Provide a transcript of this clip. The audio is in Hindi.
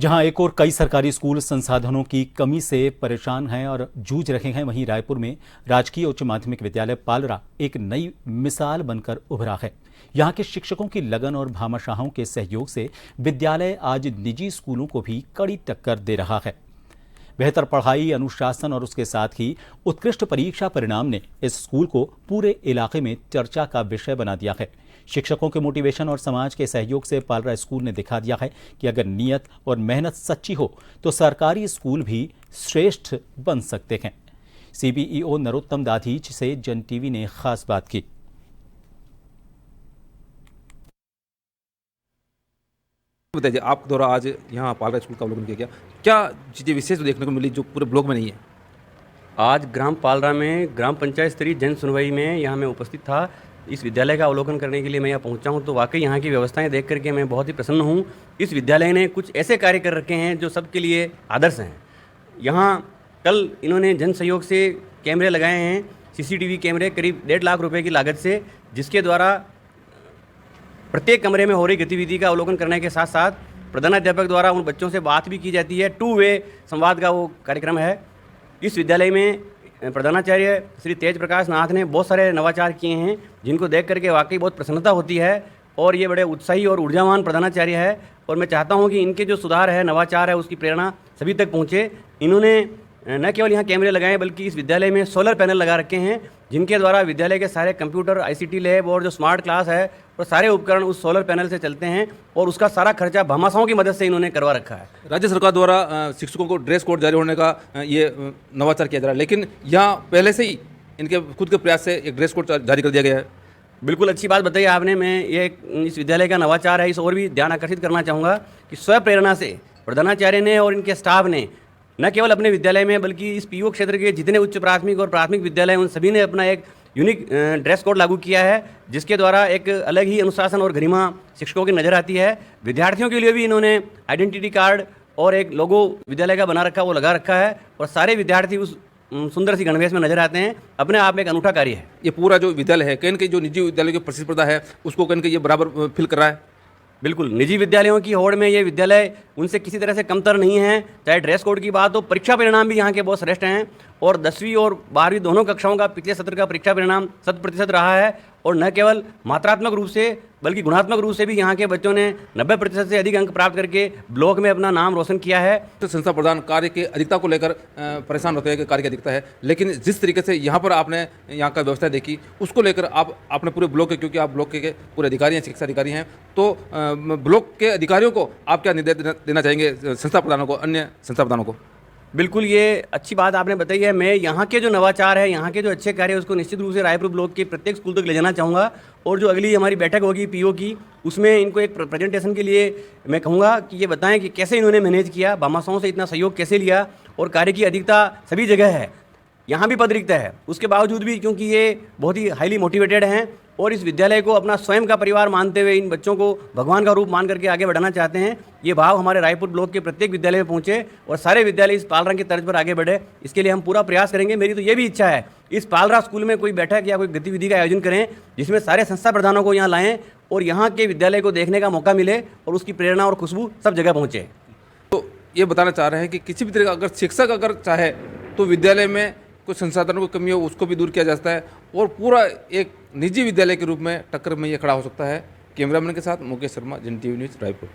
जहां एक और कई सरकारी स्कूल संसाधनों की कमी से परेशान हैं और जूझ रहे हैं, वहीं रायपुर में राजकीय उच्च माध्यमिक विद्यालय पालरा एक नई मिसाल बनकर उभरा है। यहां के शिक्षकों की लगन और भामाशाहों के सहयोग से विद्यालय आज निजी स्कूलों को भी कड़ी टक्कर दे रहा है। बेहतर पढ़ाई, अनुशासन और उसके साथ ही उत्कृष्ट परीक्षा परिणाम ने इस स्कूल को पूरे इलाके में चर्चा का विषय बना दिया है। शिक्षकों के मोटिवेशन और समाज के सहयोग से पालरा स्कूल ने दिखा दिया है कि अगर नियत और मेहनत सच्ची हो तो सरकारी स्कूल भी श्रेष्ठ बन सकते हैं। सीबीईओ नरोत्तम दाधीच से जन टीवी ने खास बात की। बताइए, आपके द्वारा आज यहाँ पालरा स्कूल का अवलोकन किया गया, क्या चीज़ें विशेष देखने को मिली जो पूरे ब्लॉक में नहीं है? आज ग्राम पालरा में ग्राम पंचायत स्तरीय जन सुनवाई में यहाँ मैं उपस्थित था। इस विद्यालय का अवलोकन करने के लिए मैं यहाँ पहुँचा हूँ तो वाकई यहाँ की व्यवस्थाएं देख करके मैं बहुत ही प्रसन्न हूँ। इस विद्यालय ने कुछ ऐसे कार्य कर रखे हैं जो सबके लिए आदर्श हैं। यहाँ कल इन्होंने जन सहयोग से कैमरे लगाए हैं, सीसीटीवी कैमरे करीब 1.5 लाख रुपए की लागत से, जिसके द्वारा प्रत्येक कमरे में हो रही गतिविधि का अवलोकन करने के साथ साथ प्रधानाध्यापक द्वारा उन बच्चों से बात भी की जाती है। 2 वे संवाद का वो कार्यक्रम है। इस विद्यालय में प्रधानाचार्य श्री तेज प्रकाश नाथ ने बहुत सारे नवाचार किए हैं जिनको देख करके वाकई बहुत प्रसन्नता होती है और ये बड़े उत्साही और ऊर्जावान प्रधानाचार्य है। और मैं चाहता हूँ कि इनके जो सुधार है, नवाचार है, उसकी प्रेरणा सभी तक पहुँचे। इन्होंने न केवल यहाँ कैमरे लगाए बल्कि इस विद्यालय में सोलर पैनल लगा रखे हैं जिनके द्वारा विद्यालय के सारे कंप्यूटर, आईसीटी लैब और जो स्मार्ट क्लास है और सारे उपकरण उस सोलर पैनल से चलते हैं और उसका सारा खर्चा भामाशाहों की मदद से इन्होंने करवा रखा है। राज्य सरकार द्वारा शिक्षकों को ड्रेस कोड जारी होने का ये नवाचार किया जा रहा है, लेकिन यहाँ पहले से ही इनके खुद के प्रयास से एक ड्रेस कोड जारी कर दिया गया है। बिल्कुल अच्छी बात बताई आपने। मैं ये इस विद्यालय का नवाचार है, इस और भी ध्यान आकर्षित करना चाहूँगा कि स्वयं प्रेरणा से प्रधानाचार्य ने और इनके स्टाफ ने न केवल अपने विद्यालय में बल्कि इस पीओ क्षेत्र के जितने उच्च प्राथमिक और प्राथमिक विद्यालय उन सभी ने अपना एक यूनिक ड्रेस कोड लागू किया है, जिसके द्वारा एक अलग ही अनुशासन और गरिमा शिक्षकों की नज़र आती है। विद्यार्थियों के लिए भी इन्होंने आइडेंटिटी कार्ड और एक लोगो विद्यालय का बना रखा, वो लगा रखा है और सारे विद्यार्थी उस सुंदर सी गणवेश में नजर आते हैं। अपने आप में एक अनूठा कार्य है। ये पूरा जो विद्यालय है, कहीं न कहीं जो निजी विद्यालय की प्रतिस्पर्धा है उसको कहीं न कहीं ये बराबर फिल कर रहा है। बिल्कुल, निजी विद्यालयों की होड़ में ये विद्यालय उनसे किसी तरह से कमतर नहीं है। चाहे ड्रेस कोड की बात हो, परीक्षा परिणाम भी यहाँ के बहुत श्रेष्ठ हैं और 10वीं और 12वीं दोनों कक्षाओं का पिछले सत्र का परीक्षा परिणाम 100% रहा है। और न केवल मात्रात्मक रूप से बल्कि गुणात्मक रूप से भी यहाँ के बच्चों ने 90% से अधिक अंक प्राप्त करके ब्लॉक में अपना नाम रोशन किया है। तो संस्था प्रधान कार्य की अधिकता को लेकर परेशान होते हैं कि कार्य की अधिकता है, लेकिन जिस तरीके से यहाँ पर आपने यहाँ का व्यवस्था देखी उसको लेकर आपने पूरे ब्लॉक के, क्योंकि आप ब्लॉक के पूरे अधिकारी हैं, शिक्षा अधिकारी हैं, तो ब्लॉक के अधिकारियों को आप क्या निर्देश देना चाहेंगे, संस्था प्रधानों को, अन्य संस्था प्रधानों को? बिल्कुल, ये अच्छी बात आपने बताई है। मैं यहाँ के जो नवाचार है, यहाँ के जो अच्छे कार्य है, उसको निश्चित रूप से रायपुर ब्लॉक के प्रत्येक स्कूल तक ले जाना चाहूँगा। और जो अगली हमारी बैठक होगी पीओ की, उसमें इनको एक प्रेजेंटेशन के लिए मैं कहूँगा कि ये बताएं कि कैसे इन्होंने मैनेज किया, भामाशाहों से इतना सहयोग कैसे लिया और कार्य की अधिकता सभी जगह है। यहाँ भी पद रिक्त है, उसके बावजूद भी क्योंकि ये बहुत ही हाईली मोटिवेटेड हैं और इस विद्यालय को अपना स्वयं का परिवार मानते हुए इन बच्चों को भगवान का रूप मान करके आगे बढ़ाना चाहते हैं। ये भाव हमारे रायपुर ब्लॉक के प्रत्येक विद्यालय में पहुंचे और सारे विद्यालय इस पालरा की तर्ज पर आगे बढ़े, इसके लिए हम पूरा प्रयास करेंगे। मेरी तो ये भी इच्छा है इस पालरा स्कूल में कोई बैठक या कोई गतिविधि का आयोजन करें जिसमें सारे संस्था प्रधानों को यहाँ लाएं और यहाँ के विद्यालय को देखने का मौका मिले और उसकी प्रेरणा और खुशबू सब जगह पहुँचे। तो ये बताना चाह रहे हैं कि किसी भी तरह का अगर शिक्षक अगर चाहे तो विद्यालय में कुछ संसाधनों की कमी हो उसको भी दूर किया जा सकता है और पूरा एक निजी विद्यालय के रूप में टक्कर में ये खड़ा हो सकता है। कैमरामैन के साथ मुकेश शर्मा, जन टीवी न्यूज़, रायपुर।